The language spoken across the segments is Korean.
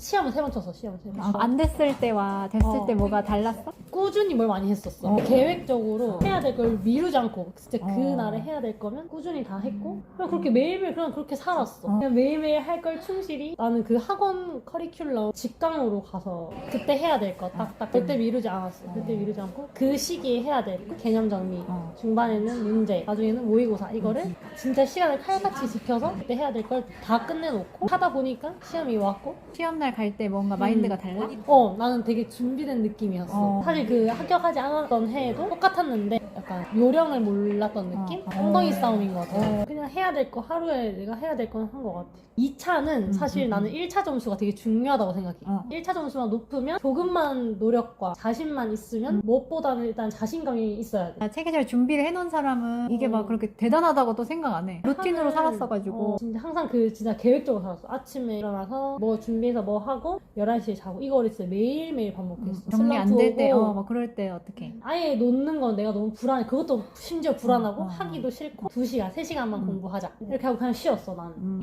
시험은 3번 쳤어. 시험 3번. 안 됐을 때와 됐을 때 뭐가 달랐어? 꾸준히 뭘 많이 했었어. 계획적으로 해야 될 걸 미루지 않고 진짜 그날에 해야 될 거면 꾸준히 다 했고 그냥 그렇게 매일매일 그냥 그렇게 살았어. 그냥 매일매일 할 걸 충실히 나는 그 학원 커리큘럼 직강으로 가서 그때 해야 될 거 딱딱 그때 미루지 않았어. 그때 미루지 않고 그 시기에 해야 될 거. 개념 정리, 중반에는 문제, 나중에는 모의고사 이거를 진짜 시간을 칼같이 지켜서 그때 해야 될 걸 다 끝내놓고 하다 보니까 시험이 왔고 시험날 갈 때 뭔가 마인드가 달라? 나는 되게 준비된 느낌이었어. 사실 그 합격하지 않았던 해에도 똑같았는데 약간 요령을 몰랐던 느낌? 엉덩이 싸움인 것 같아. 그냥 해야 될 거 하루에 내가 해야 될 건 한 것 같아. 2차는 사실 나는 1차 점수가 되게 중요하다고 생각해. 1차 점수가 높으면 조금만 노력과 자신만 있으면 무엇보다는 일단 자신감이 있어야 돼. 체계적으로 준비를 해놓은 사람은 이게 막 그렇게 대단하다고도 생각 안 해. 루틴으로 살았어가지고. 진짜 항상 진짜 계획적으로 살았어. 아침에 일어나서 뭐 준비해서 뭐 하고 11시에 자고 이거를 진짜 매일매일 반복했어. 정리 안 될 때, 막 그럴 때 어떻게? 아예 놓는 건 내가 너무 불안해. 그것도 심지어 불안하고 하기도 싫고 2시간, 3시간만 공부하자. 이렇게 하고 그냥 쉬었어 나는.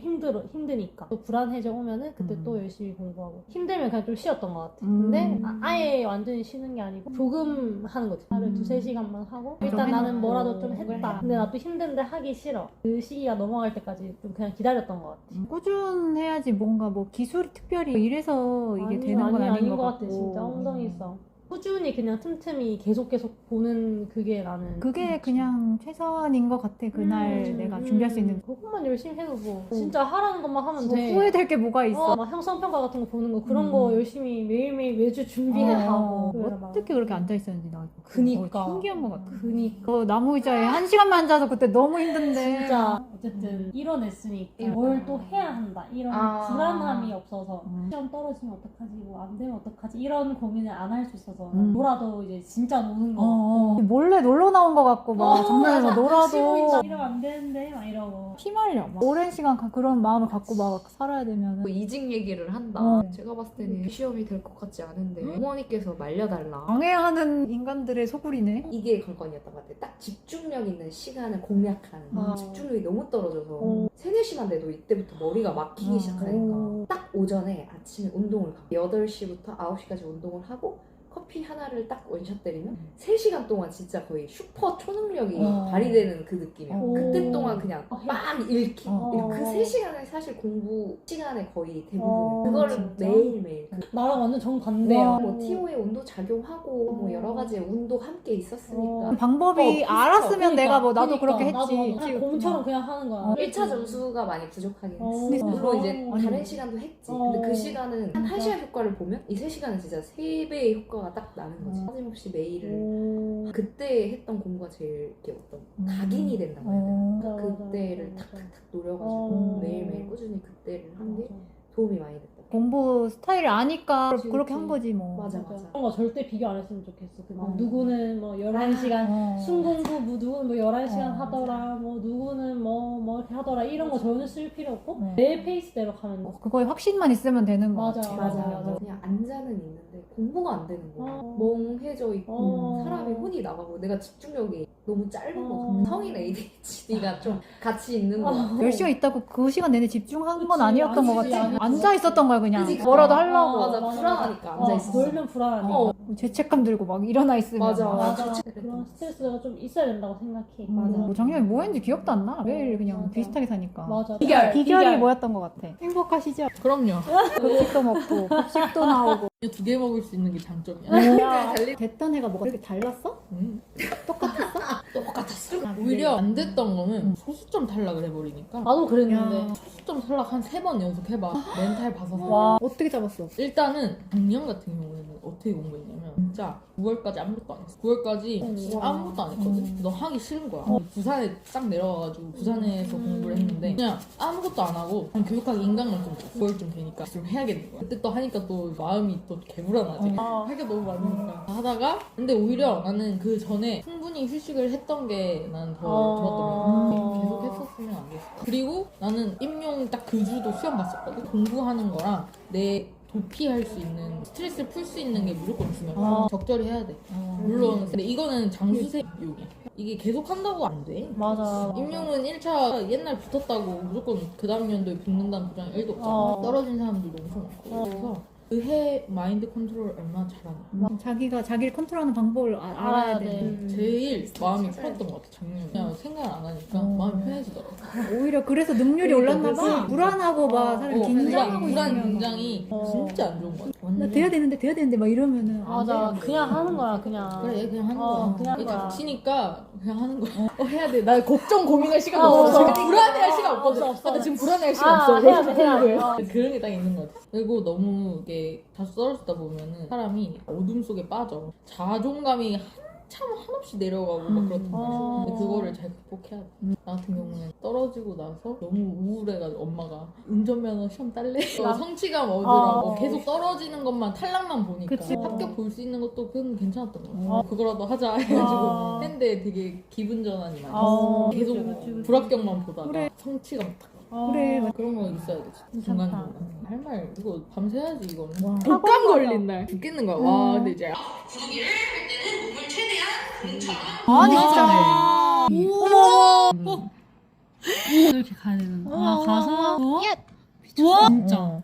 힘드니까. 또 불안해져 오면은 그때 또 열심히 공부하고. 힘들면 그냥 좀 쉬었던 것 같아. 근데 아예 완전히 쉬는 게 아니고 조금 하는 거지. 하루에 2-3시간만 하고 일단 나는 뭐라도 좀 했다. 근데 나 또 힘든데 하기 싫어. 그 시기가 넘어갈 때까지 좀 그냥 기다렸던 것 같아. 꾸준해야지 뭔가 뭐 기술이 특별히 이래서 이게 되는 건 아닌 것 같고. 같아. 진짜 엉덩이 싸움. 꾸준히 그냥 틈틈이 계속 보는 그게 나는 그게 그냥 최선인 것 같아. 그날 내가 준비할 수 있는. 그것만 열심히 해도 뭐 진짜 하라는 것만 하면 돼. 후회될 게 뭐가 있어. 막 형성평가 같은 거 보는 거 그런 거 열심히 매일매일 매주 준비하고 어떻게 그렇게 앉아있었는지 나 그니까 신기한 것 같아. 그니까 나무 의자에 1시간만 앉아서 그때 너무 힘든데 진짜 어쨌든 이뤄냈으니까 뭘 또 해야 한다 이런 불안함이 없어서 시험 떨어지면 어떡하지 뭐 안 되면 어떡하지 이런 고민을 안 할 수 있어서 놀아도 이제 진짜 노는 거 같고 몰래 놀러 나온 것 같고 막 장난해서 놀아도 이러면 안 되는데 막 이러고 피말려. 막 오랜 시간 그런 마음을 갖고 막 살아야 되면 뭐 이직 얘기를 한다. 제가 봤을 때는 시험이 될 것 같지 않은데 어머니께서 말려달라. 방해하는 인간들의 소굴이네. 이게 관건이었던 것 같아. 딱 집중력 있는 시간을 공략하는 집중력이 너무 떨어져서 3-4시만 돼도 이때부터 머리가 막히기 시작하니까 딱 오전에 아침에 운동을 가 8시부터 9시까지 운동을 하고 커피 하나를 딱 원샷 때리면 3시간 동안 진짜 거의 슈퍼 초능력이 발휘되는 그 느낌이야. 그때 동안 그냥 막 읽기. 그 3시간을 사실 공부 시간의 거의 대부분이야. 그거를 진짜? 매일매일. 나랑 완전 정반대야. 뭐 TO에 온도 작용하고 뭐 여러 가지의 운도 함께 있었으니까 방법이 알았으면 그러니까, 내가 뭐 나도 그렇게 했지. 나도 그냥 공처럼 그냥 하는 거야. 1차 점수가 많이 부족하긴 했어. 물론 이제 다른 시간도 했지. 근데 그 시간은 한 1시간 효과를 보면 이 3시간은 진짜 3배의 효과가 딱 나는 거지. 빠짐없이 매일을 그때 했던 공부가 제일 이렇게 어떤 각인이 된단 말이야. 그때를 탁탁탁 노려가지고 매일매일 꾸준히 그때를 한 게 도움이 많이 됐다. 공부 스타일을 아니까 그치, 그렇게 그치. 한 거지 뭐. 맞아. 그런 거 절대 비교 안 했으면 좋겠어. 막 누구는 뭐 11시간 순공부, 뭐 누구는 뭐 11시간 하더라, 뭐 누구는 뭐 이렇게 하더라 이런 거 전혀 쓸 필요 없고 내 페이스대로 가면 돼. 그거에 확신만 있으면 되는 거 맞아. 같아. 그냥 앉아는 있는데 공부가 안 되는 거야. 멍해져 있고 사람이 혼이 나가고 내가 집중력이 너무 짧은 거야. 성인 ADHD가 좀 같이 있는 거야. 10시간 있다고 그 시간 내내 집중한 건 그치, 아니었던 것 아니지, 같아. 아니지. 앉아 있었던 거야 그냥. 그치, 뭐라도 하려고. 맞아. 불안하니까 앉아있어. 놀면 불안하니까. 죄책감 들고 막 일어나 있으면. 맞아. 맞아. 그런 스트레스가 좀 있어야 된다고 생각해. 뭐 작년에 뭐 했는지 기억도 안 나. 매일 그냥 맞아. 비슷하게 사니까. 맞아. 비결이 뭐였던 것 같아. 행복하시죠? 그럼요. 급식도 먹고 급식도 나오고. 2개 먹을 수 있는 게 장점이야. 됐던 애가 뭐가 그렇게 달랐어? 똑같았어. 오히려 안 됐던 거는 소수점 탈락을 해버리니까 나도 그랬는데. 소수점 탈락 한 3번 연속해봐. 멘탈 봐서서. 와 어떻게 잡았어? 일단은 작년 같은 경우에는 어떻게 공부했냐면 진짜 9월까지 아무것도 안 했어. 9월까지 진짜 아무것도 안 했거든. 너 하기 싫은 거야. 부산에 딱 내려와가지고 부산에서 공부를 했는데 그냥 아무것도 안 하고 그냥 교육학기 인강을 좀 9월쯤 되니까 좀 해야겠는 거야. 그때 또 하니까 또 마음이 또 개불안하지. 할 게 너무 많으니까 하다가 근데 오히려 나는 그 전에 충분히 휴식을 했던 게 나는 더 좋았던 것 같아. 계속 했었으면 안 됐어. 그리고 나는 임용 딱 그 주도 시험 봤었거든. 공부하는 거랑 내 도피할 수 있는 스트레스를 풀 수 있는 게 무조건 중요해. 아. 적절히 해야 돼. 물론 근데 이거는 장수생 욕이야. 이게 계속 한다고 안 돼. 맞아. 임용은 1차 옛날 붙었다고 무조건 그 다음 연도에 붙는다는 보장이 1도 없잖아. 어. 떨어진 사람들도 엄청 많고. 그래서 그 해 마인드 컨트롤을 얼마나 잘하나. 자기가 자기를 컨트롤하는 방법을 알아야 알아야 돼. 돼. 제일 마음이 편했던 것 같아, 작년에. 그냥 생각을 안 하니까 마음이 편해지더라고. 오히려 그래서 능률이 올랐나 봐. 불안하고 막 사람 긴장하고 불안 있으면 긴장이 진짜 안 좋은 것 같아. 나 완전. 돼야 되는데 막 이러면은 안 맞아. 되는데. 그냥 하는 거야, 그냥. 그래 그냥 하는 어, 거야. 그냥 하는 이게 거야. 닥치니까 그냥 하는 거야. 해야 돼. 나 걱정 고민할 시간 없어. 없어. 없어. 지금 불안해할 시간 없거든. 없어. 나 지금 불안해할 시간 아, 없어. 해야 돼, 해야 돼. 어. 그런 게 딱 있는 것 같아. 그리고 너무 이게 다시 떨어지다 보면은 사람이 어둠 속에 빠져. 자존감이 한없이 내려가고 막 그렇단 말이야. 어. 근데 그거를 잘 극복해야 돼. 나 같은 경우는 떨어지고 나서 너무 우울해가지고 엄마가 운전면허 시험 딸래? 성취감 얻으라고 어. 계속 떨어지는 것만 탈락만 보니까 그치. 합격 볼 수 있는 것도 그건 괜찮았던 거야. 어. 그거라도 하자 해가지고 어. 했는데 되게 기분 전환이 많이 어. 있어. 계속 그치. 불합격만 보다가 그래. 성취감 딱. 그래. 그런 거 있어야 돼. 중간 중간. 할 말 이거 밤새 해야지 이거는. 와. 독감 걸린 날 죽겠는 거야. 와 근데 이제 아니 진짜. 어머. 이렇게 가야 되는 거. 아 가서 진짜.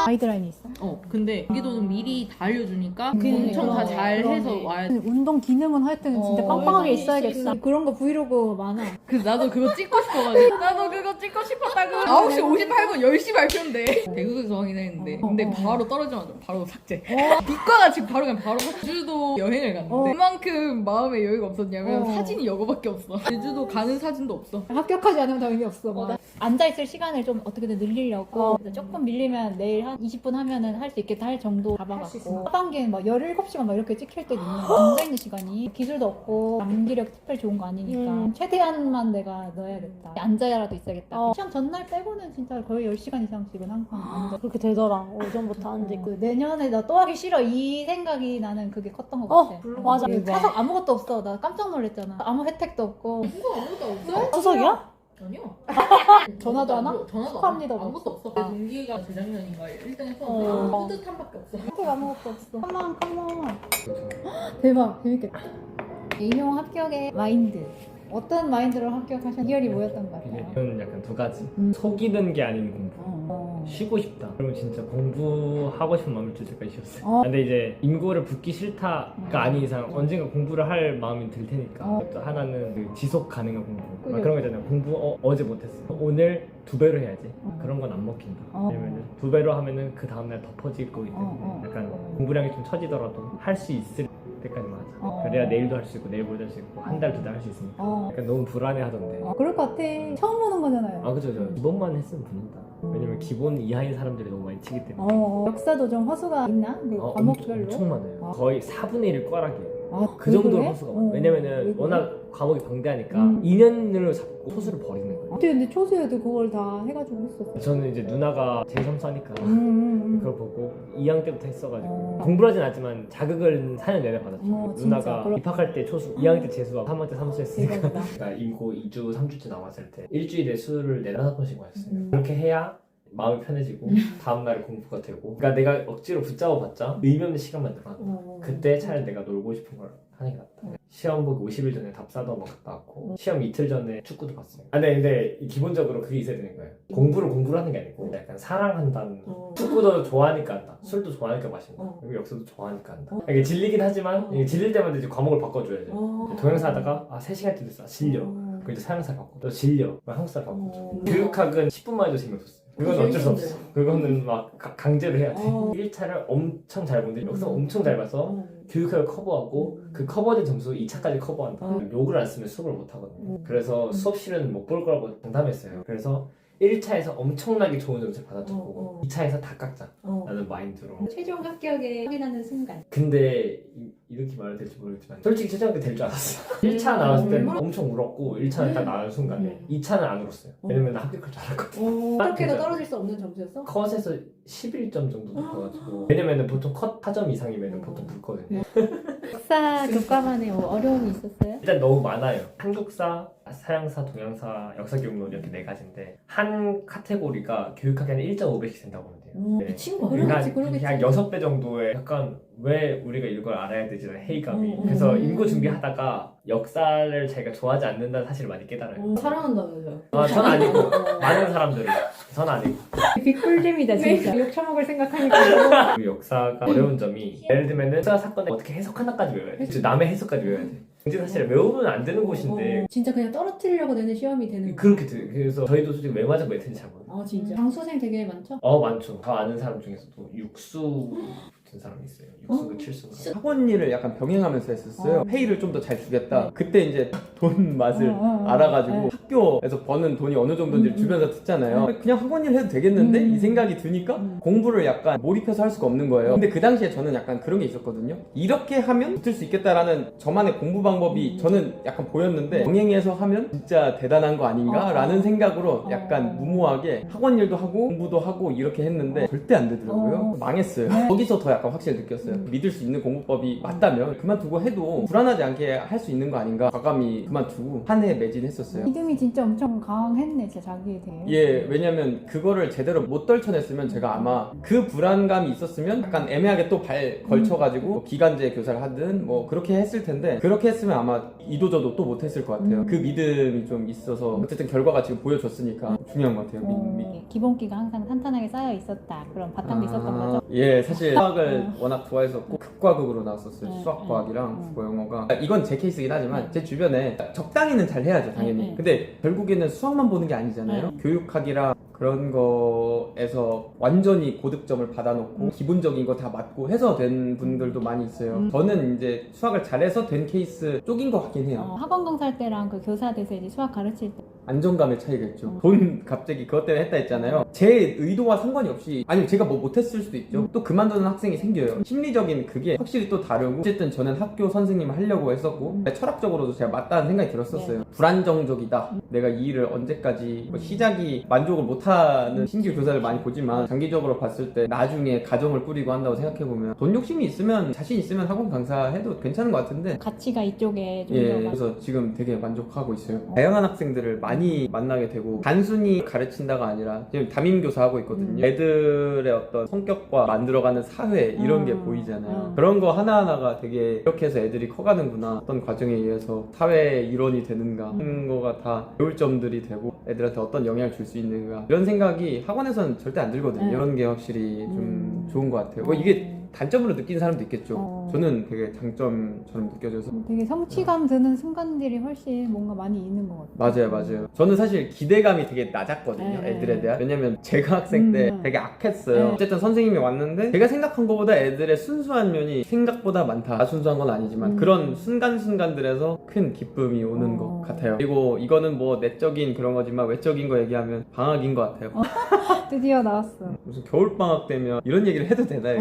가이드라인이 있어. 근데 경기도는 미리 다 알려주니까 그래. 엄청 다 잘해서 그러네. 와야 돼. 운동 기능은 하여튼 진짜 어, 빵빵하게 많이 있어야겠어. 있어야겠어. 그런 거 브이로그 많아. 그래서 나도 그거 찍고 싶어가지고 나도 그거 찍고 싶었다고 9시 58분 10시 발표인데 대구에서 확인했는데 근데 바로 떨어지자마자 바로 삭제. 비과가 지금 바로 그냥 바로 삭제. 제주도 여행을 갔는데 그만큼 마음에 여유가 없었냐면 사진이 이거밖에 없어. 제주도 가는 사진도 없어. 합격하지 않으면 다 의미 없어. 막. 앉아있을 시간을 좀 어떻게든 늘리려고 그래서 조금 밀리면 내일 한 20분 하면은 할 수 있겠다 할 정도 잡아갖고 하반기엔 막 17시간 막 이렇게 찍힐 때도 있는 거야. 앉아있는 시간이 기술도 없고 암기력 특별히 좋은 거 아니니까 최대한만 내가 넣어야겠다. 앉아야라도 있어야겠다. 시험 전날 빼고는 진짜 거의 10시간 이상씩은 항상 앉아. 그렇게 되더라. 오전부터 앉아있고. 그 내년에 나 또 하기 싫어 이 생각이 나는 그게 컸던 것 같아. 맞아. 차석 아무것도 없어. 나 깜짝 놀랐잖아. 아무 혜택도 없고 그거 아무것도 없어? 추석이야? 아니요. 전화도 안 와? 전화도 축하합니다. 아무것도 없어. 내 동기가 재작년인가 1등 했었는데 어. 뿌듯함밖에 없어. 혜택 아무것도 없어. 컴온. 대박. 재밌겠다. 임용 합격의 마인드. 어떤 마인드로 합격하셨나요? 비결이 뭐였던 것 같아요? 이건 약간 두 가지. 속이는 게 아닌 공부. 쉬고 싶다. 그러면 진짜 공부하고 싶은 마음이 들 때까지 쉬었어요. 근데 이제 인고를 붙기 싫다가 아닌 이상 언젠가 공부를 할 마음이 들 테니까. 또 하나는 그 지속 가능한 공부. 막 그런 거 있잖아요. 공부 어제 못했어. 오늘 2배로 해야지. 그런 건 안 먹힌다. 왜냐면 2배로 하면은 그 다음날 덮어질 거기 때문에 약간 공부량이 좀 처지더라도 할 수 있을 때까지만 하자. 그래야 내일도 할 수 있고 내일 모레도 할 수 있고 한 달, 2달 할 수 있으니까. 약간 너무 불안해 하던데. 그럴 것 같아. 처음 보는 거잖아요. 아 그죠. 기본만 했으면 붙는다. 왜냐면 기본 이하인 사람들이 너무 많이 치기 때문에. 역사도 좀 허수가 있나? 그 과목별로? 엄청 많아요. 거의 4분의 1 꽈락이에요. 그래? 그 정도로 허수가 많아요. 왜냐면은 워낙 과목이 방대하니까 2년을 잡고 소수를 버리는 거예요. 근데 초수에도 그걸 다 해가지고 했었어. 저는 이제 누나가 제3사니까 그걸 보고 2학년 때부터 했어가지고 어. 공부를 하진 않았지만 자극을 4년 내내 받았죠. 진짜. 누나가 그렇구나. 입학할 때 초수, 2학년 때 재수하고 3학년 때 삼수 했으니까 대박이다. 그러니까 인고 2주, 3주째 남았을 때 일주일에 수를 4-5번씩 마셨어요. 그렇게 해야 마음이 편해지고 다음날에 공부가 되고 그러니까 내가 억지로 붙잡아봤자 의미 없는 시간만 늘어난다. 그때 차라리 내가 놀고 싶은 걸 하는 게 낫다. 시험 보기 50일 전에 답사도 한번 갔다 왔고 시험 이틀 전에 축구도 봤어요. 근데 기본적으로 그게 있어야 되는 거예요. 공부를 하는 게 아니고 약간 사랑한다는 축구도 좋아하니까 한다. 술도 좋아하니까 마신다. 그리고 역사도 좋아하니까 한다. 이게 질리긴 하지만 이게 질릴 때마다 이제 과목을 바꿔줘야죠. 동영상 하다가 3시간 때 됐어. 질려. 그럼 이제 서양사 바꿔. 또 질려. 그럼 한국사를 바꿔줘. 교육학은 10분만 해도 재미없었어. 그건 어쩔 수 없어. 그거는 막 강제로 해야 돼. 1차를 엄청 잘 보는데 역사 엄청 잘 봐서 교육학을 커버하고 그 커버된 점수 2차까지 커버한다. 욕을 안 쓰면 수업을 못 하거든요. 그래서 수업 실은 못 볼 거라고 장담했어요. 그래서 1차에서 엄청나게 좋은 점수를 받아주고 2차에서 다 깎자 라는 마인드로. 최종 합격에 확인하는 순간. 근데 이렇게 말해도 될지 모르겠지만 솔직히 최종 합격 될 줄 알았어. 1차 나왔을 때는 엄청 울었고 1차는 딱 나온 순간에 2차는 안 울었어요. 왜냐면 나 합격할 줄 알았거든. 그렇게도 떨어질 수 없는 점수였어? 컷에서 11점 정도 높아가지고 왜냐면 보통 컷 4점 이상이면 보통 붙거든요. 역사 교과만에 어려움이 있었어요? 일단 너무 많아요. 한국사, 서양사, 동양사, 역사교육론 이렇게 4가지인데 한 카테고리가 교육학에는 1.5배씩 된다고 보면 돼요. 네. 미친 거야. 그러겠지. 한 6배 정도의 약간 왜 우리가 이걸 알아야 되지라는 회의감이. 음. 그래서 인고 준비하다가 역사를 자기가 좋아하지 않는다는 사실을 많이 깨달아요. 사랑한다면서요. 전 아니고 많은 사람들이. 전 아니고. 빅꿀잼이다 진짜. 욕 처먹을 생각하니까. 그 역사가 어려운 점이 예를 들면은 역사 사건을 어떻게 해석하나까지 외워야 돼. 남의 해석까지 외워야 돼. 근데 사실 외우면 안 되는 곳인데 진짜 그냥 떨어뜨리려고 내는 시험이 되는 거. 그렇게 돼. 그래서 저희도 솔직히 왜 맞아 왜 틀린지 잘 모르겠어요. 아 진짜. 장수생 되게 많죠? 많죠. 저 아는 사람 중에서도 육수 붙은 사람이 있어요. 육수가 칠수가. 학원 일을 약간 병행하면서 했었어요. 페이를 좀 더 잘 주겠다. 그때 이제 돈 맛을 알아가지고 학교에서 버는 돈이 어느 정도인지 주변에서 듣잖아요. 그냥 학원 일 해도 되겠는데? 이 생각이 드니까 공부를 약간 몰입해서 할 수가 없는 거예요. 근데 그 당시에 저는 약간 그런 게 있었거든요. 이렇게 하면 붙을 수 있겠다라는 저만의 공부 방법이 저는 약간 보였는데 병행해서 하면 진짜 대단한 거 아닌가? 라는 생각으로 약간 무모하게 학원 일도 하고 공부도 하고 이렇게 했는데 절대 안 되더라고요. 망했어요. 거기서 더 약간 확실히 느꼈어요. 믿을 수 있는 공부법이 맞다면 그만두고 해도 불안하지 않게 할 수 있는 거 아닌가? 과감히 그만두고 한 해 매진했었어요. 믿음이 진짜 엄청 강했네 진짜 자기에 대해. 예, 왜냐면 그거를 제대로 못 떨쳐냈으면 제가 아마 그 불안감이 있었으면 약간 애매하게 또 발 걸쳐가지고 뭐 기간제 교사를 하든 뭐 그렇게 했을 텐데 그렇게 했으면 아마 이도저도 또 못했을 것 같아요. 그 믿음이 좀 있어서 어쨌든 결과가 지금 보여줬으니까 중요한 것 같아요. 믿음이. 기본기가 항상 탄탄하게 쌓여 있었다. 그런 바탕도 있었던 거죠. 예, 사실 수학을 워낙 좋아했었고 극과 극으로 나왔었어요. 수학, 과학이랑 국어, 영어가. 이건 제 케이스긴 하지만 제 주변에 적당히는 잘 해야죠, 당연히. 근데 결국에는 수학만 보는 게 아니잖아요. 교육학이랑 그런 거에서 완전히 고득점을 받아놓고 기본적인 거 다 맞고 해서 된 분들도 많이 있어요. 저는 이제 수학을 잘해서 된 케이스 쪽인 것 같긴 해요. 학원 강사할 때랑 그 교사 돼서 이제 수학 가르칠 때 안정감의 차이가 있죠. 돈 갑자기 그것 때문에 했다 했잖아요. 제 의도와 상관이 없이 아니면 제가 뭐 못했을 수도 있죠. 또 그만두는 학생이 생겨요. 심리적인 그게 확실히 또 다르고 어쨌든 저는 학교 선생님을 하려고 했었고 철학적으로도 제가 맞다는 생각이 들었었어요. 불안정적이다. 내가 이 일을 언제까지 뭐 시작이 만족을 못하는 신규 교사를 많이 보지만 장기적으로 봤을 때 나중에 가정을 꾸리고 한다고 생각해보면 돈 욕심이 있으면 자신 있으면 학원 강사해도 괜찮은 것 같은데 가치가 이쪽에 좀 예, 더 그래서 지금 되게 만족하고 있어요. 다양한 학생들을 많이 만나게 되고 단순히 가르친다가 아니라 지금 담임교사 하고 있거든요. 애들의 어떤 성격과 만들어가는 사회 이런 게 보이잖아요. 그런 거 하나하나가 되게 이렇게 해서 애들이 커가는구나. 어떤 과정에 의해서 사회의 일원이 되는가 하는 거가 다 배울 점들이 되고 애들한테 어떤 영향을 줄 수 있는가 이런 생각이 학원에서는 절대 안 들거든요. 이런 게 확실히 좀 좋은 것 같아요. 뭐 이게 단점으로 느끼는 사람도 있겠죠. 저는 되게 장점처럼 느껴져서 되게 성취감 드는 순간들이 훨씬 뭔가 많이 있는 것 같아요. 맞아요. 저는 사실 기대감이 되게 낮았거든요. 애들에 대한. 왜냐면 제가 학생 때 되게 악했어요. 어쨌든 선생님이 왔는데 제가 생각한 것보다 애들의 순수한 면이 생각보다 많다. 다 순수한 건 아니지만 그런 순간순간들에서 큰 기쁨이 오는 것 같아요. 그리고 이거는 뭐 내적인 그런 거지만 외적인 거 얘기하면 방학인 것 같아요. 드디어 나왔어. 무슨 겨울방학 되면 이런 얘기를 해도 되나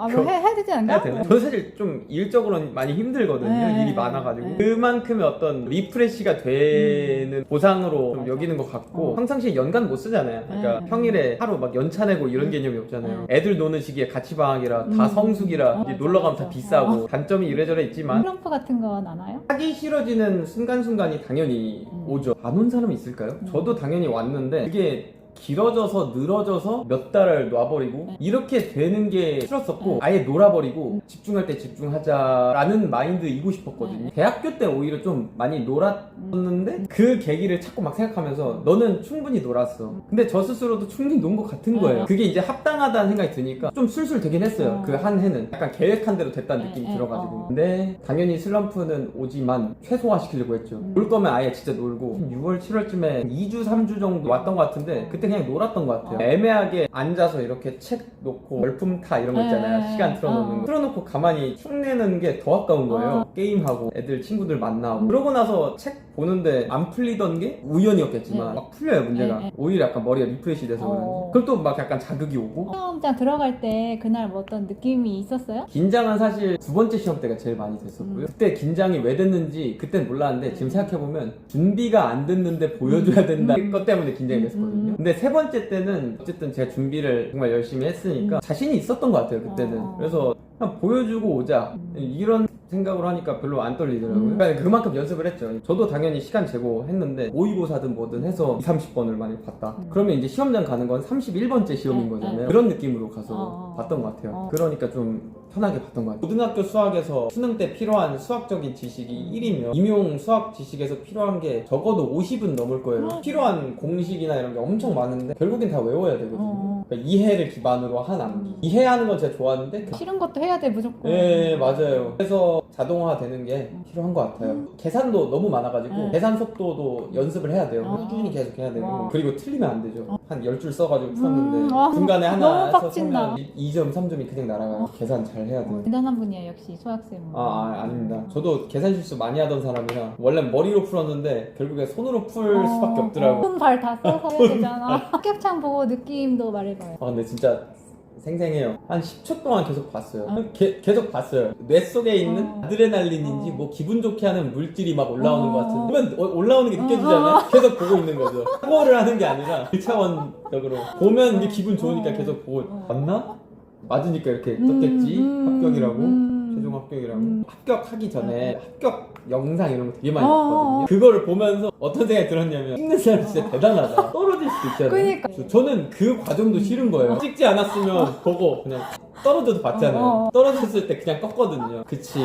이게? 해야 되지 않나? 해야 되나? 저는 사실 좀 일적으로는 많이 힘들거든요. 일이 많아가지고 그만큼의 어떤 리프레시가 되는 보상으로 좀 여기는 것 같고 평상시에 연간 못 쓰잖아요. 그러니까 평일에 하루 막 연차 내고 이런 개념이 없잖아요. 애들 노는 시기에 가치방학이라 다 성수기라 이제 놀러 가면 다 비싸고 단점이 이래저래 있지만 슬럼프 같은 건 안 와요? 하기 싫어지는 순간순간이 당연히 오죠. 안 온 사람이 있을까요? 저도 당연히 왔는데 그게 길어져서 늘어져서 몇 달을 놔버리고 이렇게 되는 게 싫었었고 아예 놀아버리고 집중할 때 집중하자라는 마인드이고 싶었거든요. 대학교 때 오히려 좀 많이 놀았었는데 그 계기를 찾고 막 생각하면서 너는 충분히 놀았어. 근데 저 스스로도 충분히 논 것 같은 거예요. 그게 이제 합당하다는 생각이 드니까 좀 술술 되긴 했어요. 그 한 해는 약간 계획한 대로 됐다는 느낌이 들어가지고 근데 당연히 슬럼프는 오지만 최소화시키려고 했죠. 놀 거면 아예 진짜 놀고 6월 7월쯤에 2주 3주 정도 왔던 것 같은데 그때 그냥 놀았던 것 같아요. 애매하게 앉아서 이렇게 책 놓고 열품 타 이런 거 있잖아요. 시간 틀어놓는 거. 틀어놓고 가만히 흉내내는 게 더 아까운 거예요. 게임하고 애들 친구들 만나고 그러고 나서 책 보는데 안 풀리던 게 우연이었겠지만 막 풀려요 문제가. 오히려 약간 머리가 리프레시 돼서 그런지. 그럼 또 막 약간 자극이 오고 시험장 들어갈 때 그날 뭐 어떤 느낌이 있었어요? 긴장은 사실 두 번째 시험 때가 제일 많이 됐었고요. 그때 긴장이 왜 됐는지 그땐 몰랐는데 지금 생각해보면 준비가 안 됐는데 보여줘야 된다 것 때문에 긴장이 됐었거든요. 근데 세 번째 때는 어쨌든 제가 준비를 정말 열심히 했으니까 자신이 있었던 것 같아요 그때는. 그래서 그냥 보여주고 오자 이런 생각으로 하니까 별로 안 떨리더라고요. 그러니까 그만큼 연습을 했죠. 저도 당연히 시간 재고 했는데 모의고사든 뭐든 해서 2, 30번을 만약 봤다. 그러면 이제 시험장 가는 건 31번째 시험인 거잖아요. 그런 느낌으로 가서 봤던 것 같아요. 그러니까 좀 편하게 봤던 것 같아요. 고등학교 수학에서 수능 때 필요한 수학적인 지식이 1이면 임용 수학 지식에서 필요한 게 적어도 50은 넘을 거예요. 필요한 공식이나 이런 게 엄청 많은데 결국엔 다 외워야 되거든요. 그러니까 이해를 기반으로 한 암기. 이해하는 건 제가 좋아하는데 싫은 것도 해야 돼 무조건. 네 맞아요. 그래서 자동화 되는 게 필요한 것 같아요. 계산도 너무 많아가지고 계산 속도도 연습을 해야 돼요. 꾸준히 계속 해야 되고 그리고 틀리면 안 되죠. 한 10줄 써가지고 풀었는데 중간에 하나 너무 써서 빡친다. 2점 3점이 그냥 날아가요. 계산 잘 해야 돼요. 대단한 분이야 역시 수학쌤. 아닙니다. 저도 계산 실수 많이 하던 사람이라 원래 머리로 풀었는데 결국에 손으로 풀 수밖에 없더라고요. 손발 다 써서 해야 되잖아. 합격창 보고 느낌도 말해봐요. 근데 진짜 생생해요. 한 10초 동안 계속 봤어요. 계속 봤어요. 뇌 속에 있는 아드레날린인지 뭐 기분 좋게 하는 물질이 막 올라오는 것 같은. 그러면 올라오는 게 느껴지잖아요. 계속 보고 있는 거죠. 사고를 하는 게 아니라 1차원적으로 보면 이게 기분 좋으니까 계속 보고 맞나? 맞으니까 이렇게 떴겠지. 합격이라고. 최종 합격이라고. 합격하기 전에 합격 영상 이런 거 되게 많이 봤거든요. 그거를 보면서 어떤 생각이 들었냐면 찍는 사람 진짜 대단하다. 떨어질 수도 있잖아요. 그러니까. 저는 그 과정도 싫은 거예요. 찍지 않았으면 보고 그냥 떨어져도 봤잖아요. 떨어졌을 때 그냥 껐거든요. 그치.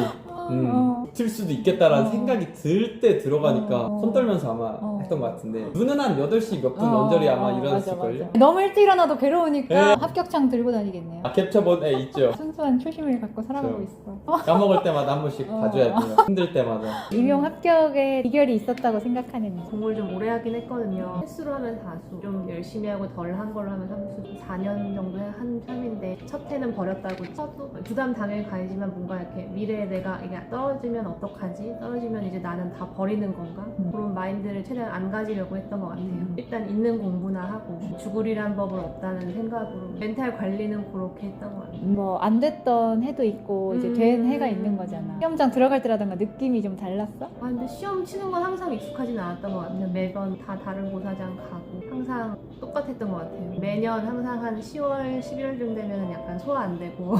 붙을 수도 있겠다라는 생각이 들 때 들어가니까 손 떨면서 아마 했던 것 같은데 눈은 한 8시 몇 분 언저리 아마 일어났을걸요? 맞아. 너무 일찍 일어나도 괴로우니까 네. 합격창 들고 다니겠네요. 캡처본 있죠. 순수한 초심을 갖고 살아가고 그렇죠. 있어. 까먹을 때마다 한 번씩 봐줘야 돼요. 힘들 때마다. 임용 합격에 비결이 있었다고 생각하는지. 공부를 좀 오래 하긴 했거든요. 횟수로 하면 다수, 좀 열심히 하고 덜 한 걸로 하면 삼수. 4년 정도 한 편인데 첫 해는 버렸다고 쳐도 부담 당연히 가지만 뭔가 이렇게 미래에 내가 이게 떨어지면 어떡하지? 떨어지면 이제 나는 다 버리는 건가? 그런 마인드를 최대한 안 가지려고 했던 것 같아요. 일단 있는 공부나 하고 죽으리란 법은 없다는 생각으로 멘탈 관리는 그렇게 했던 것 같아요. 뭐 안 됐던 해도 있고 이제 된 해가 있는 거잖아. 시험장 들어갈 때라든가 느낌이 좀 달랐어? 아 근데 시험 치는 건 항상 익숙하진 않았던 것 같아요. 매번 다 다른 고사장 가고 항상 똑같았던 것 같아요. 매년 항상 한 10월, 11월쯤 되면 약간 소화 안 되고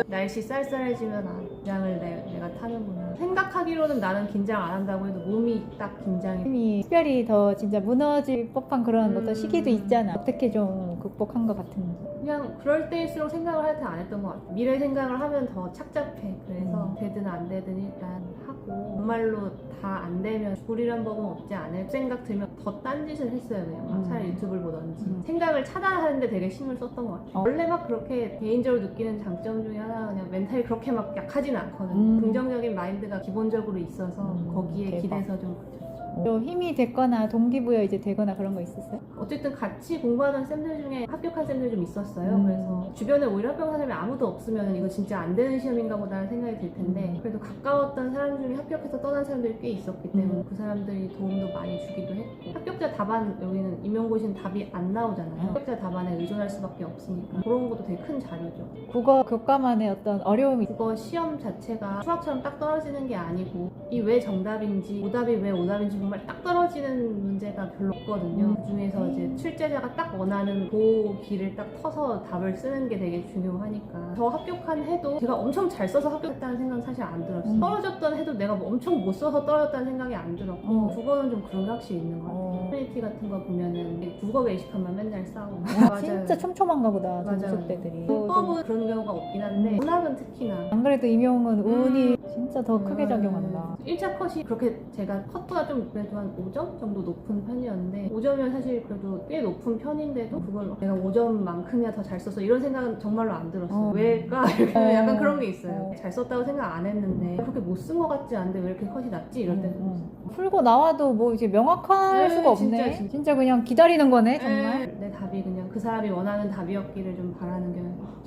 날씨 쌀쌀해지면 긴장을 내가 타는구나. 생각하기로는 나는 긴장 안 한다고 해도 몸이 딱 긴장이. 힘이 특별히 더 진짜 무너질 법한 그런 어떤 시기도 있잖아. 어떻게 좀 극복한 것 같은지. 그냥 그럴 때일수록 생각을 할 때 안 했던 것 같아요. 미래 생각을 하면 더 착잡해. 그래서 되든 안 되든 일단 하고 정말로 다 안 되면 죽으리란 법은 없지 않을 생각 들면 더 딴짓을 했어요. 그냥 막 차라리 유튜브를 보던지 생각을 차단하는데 되게 힘을 썼던 것 같아요. 원래 막 그렇게 개인적으로 느끼는 장점 중에 하나가 그냥 멘탈이 그렇게 막 약하진 않거든요. 긍정적인 마인드가 기본적으로 있어서 거기에 대박. 기대서 좀 버텼죠. 좀 힘이 됐거나 동기부여 이제 되거나 그런 거 있었어요? 어쨌든 같이 공부하던 쌤들 중에 합격한 쌤들 좀 있었어요. 그래서 주변에 오히려 합격한 사람이 아무도 없으면 이거 진짜 안 되는 시험인가 보다는 생각이 들 텐데 그래도 가까웠던 사람 중에 합격해서 떠난 사람들이 꽤 있었기 때문에 그 사람들이 도움도 많이 주기도 했고 합격자 답안 여기는 임용고시는 답이 안 나오잖아요. 합격자 답안에 의존할 수밖에 없으니까 그런 것도 되게 큰 자료죠. 국어 교과만의 어떤 어려움이 국어 시험 자체가 수학처럼 딱 떨어지는 게 아니고 이 왜 정답인지 오답이 왜 오답인지 정말 딱 떨어지는 문제가 별로 없거든요. 그 중에서 이제 출제자가 딱 원하는 그 길을 딱 터서 답을 쓰는 게 되게 중요하니까 저 합격한 해도 제가 엄청 잘 써서 합격했다는 생각은 사실 안 들었어요. 떨어졌던 해도 내가 뭐 엄청 못 써서 떨어졌다는 생각이 안 들었고 국어는 좀 그런 게 확실히 있는 것 같아요. 커뮤니티 같은 거 보면은 국어 게시판만 맨날 싸우고 진짜 촘촘한가 보다 맞아요. 전수때들이. 문법은 그런 경우가 없긴 한데 문학은 특히나 안 그래도 임용은 운이 진짜 더 크게 작용한다. 1차 컷이 그렇게 제가 컷보다 좀 그래도 한 5점 정도 높은 편이었는데 5점이면 사실 그래도 꽤 높은 편인데도 그걸 내가 5점만큼이나 더 잘 써서 이런 생각은 정말로 안 들었어요. 왜일까? 이렇게 약간 그런 게 있어요. 잘 썼다고 생각 안 했는데 그렇게 못 쓴 것 같지 않은데 왜 이렇게 컷이 낮지? 이럴 때도 있어요. 풀고 나와도 뭐 이제 명확할 네, 수가 없네. 진짜, 진짜 그냥 기다리는 거네 정말. 내 답이 그냥 그 사람이 원하는 답이었기를 좀 바라는 게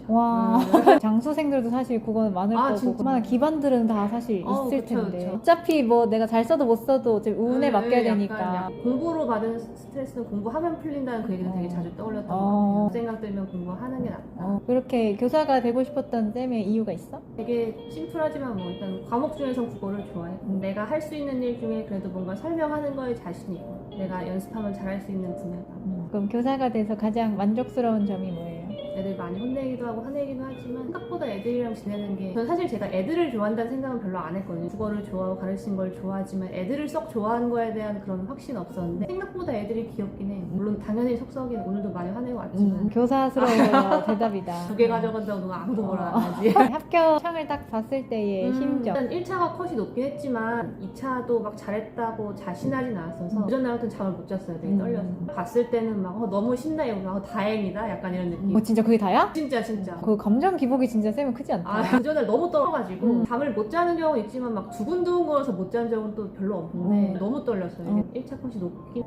와 장수생들도 사실 그건 많을 아, 거고 진짜. 그만한 기반들은 다 사실 있을 그쵸, 텐데 그쵸. 어차피 뭐 내가 잘 써도 못 써도 어차피 운에 맡겨야 되니까. 약간 공부로 받은 스트레스는 공부하면 풀린다는 그 얘기도 되게 자주 떠올렸던 것 어. 같아요. 생각 들면 공부하는 게 낫다. 그렇게 교사가 되고 싶었던 쌤의 이유가 있어? 되게 심플하지만 뭐 일단 과목 중에서 국어를 좋아해. 내가 할 수 있는 일 중에 그래도 뭔가 설명하는 거에 자신이 있고 내가 연습하면 잘할 수 있는 분야다. 그럼 교사가 돼서 가장 만족스러운 점이 뭐예요? 애들 많이 혼내기도 하고 화내기도 하지만 생각보다 애들이랑 지내는 게 저는 사실 제가 애들을 좋아한다는 생각은 별로 안 했거든요. 국어를 좋아하고 가르치는 걸 좋아하지만 애들을 썩 좋아하는 거에 대한 그런 확신은 없었는데 생각보다 애들이 귀엽긴 해. 물론 당연히 석석이는 오늘도 많이 화내고 왔지만 교사스러운 대답이다. 2개 가져간다고 누가 아무도 뭐라 안 하지. 합격 창을 딱 봤을 때의 심정. 일단 1차가 컷이 높긴 했지만 2차도 막 잘했다고 자신하진 않았어서 그전 날 같은 잠을 못 잤어요. 되게 떨려서 봤을 때는 막 너무 신나 이러고 다행이다 약간 이런 느낌. 진짜 그게 다야? 진짜 그 감정 기복이 진짜 세면 크지 않다. 그전에 너무 떨어가지고 잠을 못 자는 경우는 있지만 막 두근두근 거려서 못 자는 적은 또 별로 없는데 너무 떨렸어요. 이게 1차 컷이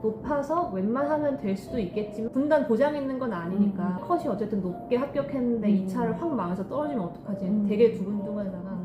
높아서 웬만하면 될 수도 있겠지만 분단 보장 있는 건 아니니까 컷이 어쨌든 높게 합격했는데 2차를 확 망해서 떨어지면 어떡하지. 되게 두근두근하다가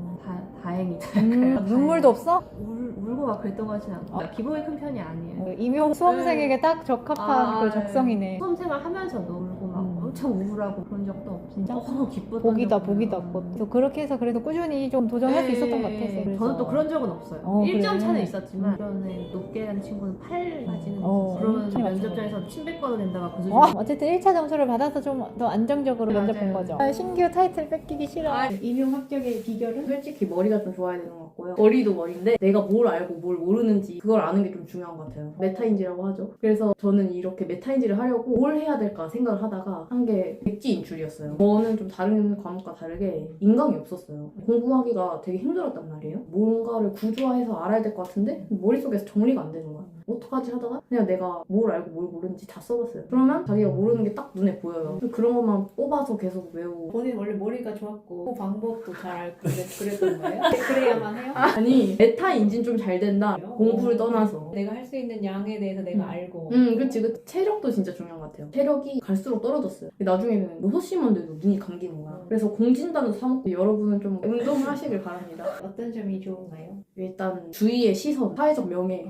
다행이다. 눈물도 없어? 울고 막 그랬던 것 같지는 않고 기복이 큰 편이 아니에요. 임용 수험생에게 딱 적합한 그 적성이네. 수험생활 하면서도 울고 막 엄청 우울하고 그런 적도 없고 진짜 너무 기뻤던 복이다 적도 복이다. 없고. 그래서 그렇게 해서 그래도 꾸준히 좀 도전할 수 있었던 것 같아서. 그래서. 저는 또 그런 적은 없어요. 1점 그래. 차는 있었지만 이번에 높게 간 친구는 8까지는 그러면 맞아. 면접장에서 침 뱉거나 된다가 그 수준. 어쨌든 1차 점수를 받아서 좀 더 안정적으로 면접 본 거죠. 신규 타이틀 뺏기기 싫어. 임용 합격의 비결은? 솔직히 머리가 좀 좋아야 되는 것 같고요. 머리도 머리인데 내가 뭘 알고 뭘 모르는지 그걸 아는 게 좀 중요한 것 같아요. 메타인지라고 하죠. 그래서 저는 이렇게 메타인지를 하려고 뭘 해야 될까 생각을 하다가 한 게 백지 인출이었어요. 저는 좀 다른 과목과 다르게 인강이 없었어요. 공부하기가 되게 힘들었단 말이에요. 뭔가를 구조화해서 알아야 될 것 같은데 머릿속에서 정리가 안 되는 거야. 어떡하지 하다가 그냥 내가 뭘 알고 뭘 모르는지 다 써봤어요. 그러면 자기가 모르는 게 딱 눈에 보여요. 그런 것만 뽑아서 계속 외우고. 본인 원래 머리가 좋았고 그 방법도 잘 알고 그랬던 거예요? 그래야만 해요? 아니 메타인지는 좀 잘 된다. 공부를 떠나서. 내가 할 수 있는 양에 대해서 내가 알고. 그치. 그 체력도 진짜 중요한 것 같아요. 체력이 갈수록 떨어졌어요. 나중에는 6시만 돼도 눈이 감기는 거야. 그래서 공진단도 사먹고 여러분은 좀 운동을 하시길 바랍니다. 어떤 점이 좋은가요? 일단 주위의 시선, 사회적 명예.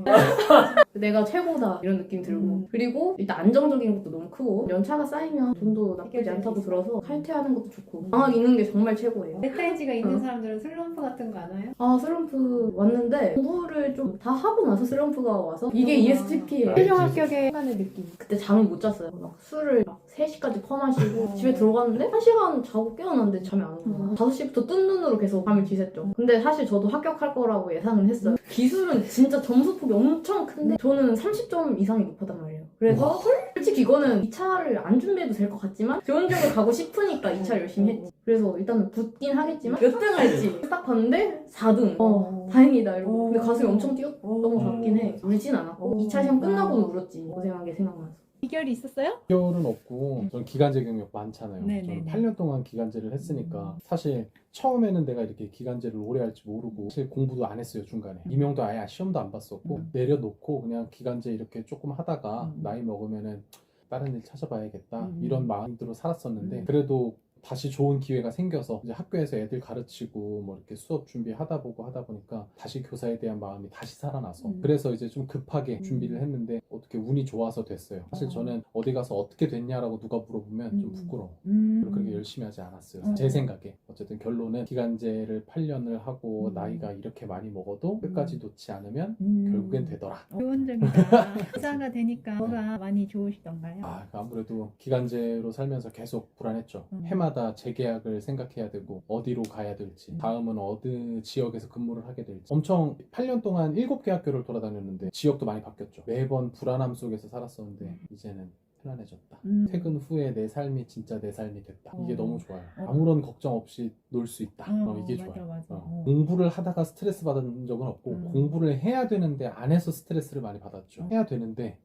내가 최고다 이런 느낌 들고 그리고 일단 안정적인 것도 너무 크고 연차가 쌓이면 돈도 나쁘지 않다고 들어서 칼퇴하는 것도 좋고 방학 있는 게 정말 최고예요. 메타인지가 있는 사람들은 슬럼프 같은 거 안 와요? 슬럼프 왔는데 공부를 좀 다 하고 나서 슬럼프가 와서 이게 ESTP예요. 최종 합격의 시간의 느낌. 그때 잠을 못 잤어요. 막 술을 막 3시까지 퍼마시고 집에 들어갔는데 1시간 자고 깨어났는데 잠이 안 오는 거야. 5시부터 뜬 눈으로 계속 밤을 지샜죠. 근데 사실 저도 합격할 거라고 예상은 했어요. 기술은 진짜 점수폭이 엄청 큰데 저는 30점 이상이 높았단 말이에요. 그래서 솔직히 이거는 2차를 안 준비해도 될 것 같지만 좋은 쪽을 가고 싶으니까 2차 열심히 했지. 그래서 일단은 붙긴 하겠지만 몇 등을 했지. 딱 봤는데 4등. 다행이다 이러고. 근데 가슴이 엄청 뛰었던 것 같긴 해. 울진 않았고 2차 시험 끝나고는 울었지. 고생한 게 생각나서. 비결이 있었어요? 비결은 없고 저는 기간제 경력 많잖아요. 네네네. 저는 8년 동안 기간제를 했으니까 사실 처음에는 내가 이렇게 기간제를 오래 할지 모르고 사실 공부도 안 했어요 중간에. 임용도 아예 시험도 안 봤었고 내려놓고 그냥 기간제 이렇게 조금 하다가 나이 먹으면은 다른 일 찾아봐야겠다 이런 마음으로 살았었는데 그래도 다시 좋은 기회가 생겨서 이제 학교에서 애들 가르치고 뭐 이렇게 수업 준비하다 보니까 다시 교사에 대한 마음이 다시 살아나서 그래서 이제 좀 급하게 준비를 했는데 어떻게 운이 좋아서 됐어요. 사실 저는 어디 가서 어떻게 됐냐라고 누가 물어보면 좀 부끄러워. 그렇게 열심히 하지 않았어요. 제 생각에. 어쨌든 결론은 기간제를 8년을 하고 나이가 이렇게 많이 먹어도 끝까지 놓지 않으면 결국엔 되더라. 좋은 점이다. 교사가 되니까 뭐가 많이 좋으시던가요? 아무래도 기간제로 살면서 계속 불안했죠. 해마다 재계약을 생각해야 되고 어디로 가야 될지 다음은 어느 지역에서 근무를 하게 될지 엄청 8년 동안 7개 학교를 돌아다녔는데 지역도 많이 바뀌었죠. 매번 불안함 속에서 살았었는데 이제는 편안해졌다. 퇴근 후에 내 삶이 진짜 내 삶이 됐다. 이게 너무 좋아요. 아무런 걱정 없이 놀 수 있다. 이게 좋아요. 맞아. 공부를 하다가 스트레스 받은 적은 없고 공부를 해야 되는데 안 해서 스트레스를 많이 받았죠. 해야 되는데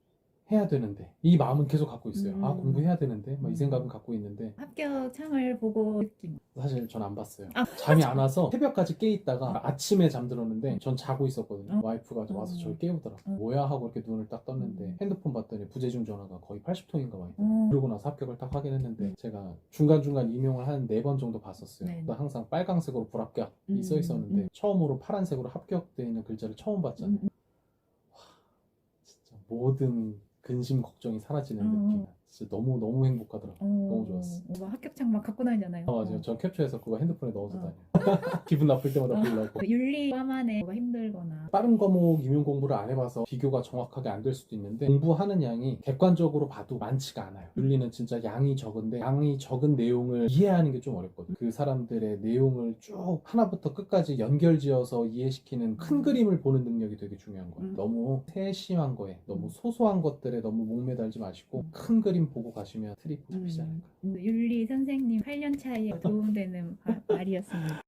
이 마음은 계속 갖고 있어요. 공부해야 되는데 이 생각은 갖고 있는데 합격 창을 보고 느낌. 사실 전 안 봤어요. 잠이 안 와서 새벽까지 깨 있다가 아침에 잠들었는데 전 자고 있었거든요. 와이프가 와서 저를 깨우더라고요. 뭐야 하고 이렇게 눈을 딱 떴는데 핸드폰 봤더니 부재중 전화가 거의 80통인가 와 있더라고요. 그러고 나서 합격을 딱 확인했는데 제가 중간중간 임용을 한 4번 정도 봤었어요. 네. 항상 빨강색으로 불합격이 써 있었는데 처음으로 파란색으로 합격되어 있는 글자를 처음 봤잖아요. 진짜 모든 근심 걱정이 사라지는 느낌. 진짜 너무 행복하더라고. 너무 좋았어. 막 합격장 막 갖고 다니잖아요. 맞아요. 전 캡처해서 그거 핸드폰에 넣어서 다녀요. 기분 나쁠 때마다 보려고. 윤리과만에 뭐가 힘들거나 다른 과목 임용 공부를 안 해봐서 비교가 정확하게 안 될 수도 있는데 공부하는 양이 객관적으로 봐도 많지가 않아요. 윤리는 진짜 양이 적은데 양이 적은 내용을 이해하는 게 좀 어렵거든. 그 사람들의 내용을 쭉 하나부터 끝까지 연결지어서 이해시키는 큰 그림을 보는 능력이 되게 중요한 거예요. 너무 세심한 거에 너무 소소한 것들에 너무 목매달지 마시고 큰 그림 보고 가시면 트리플 잡히지 않을까. 윤리 선생님 8년 차에 도움되는 말이었습니다.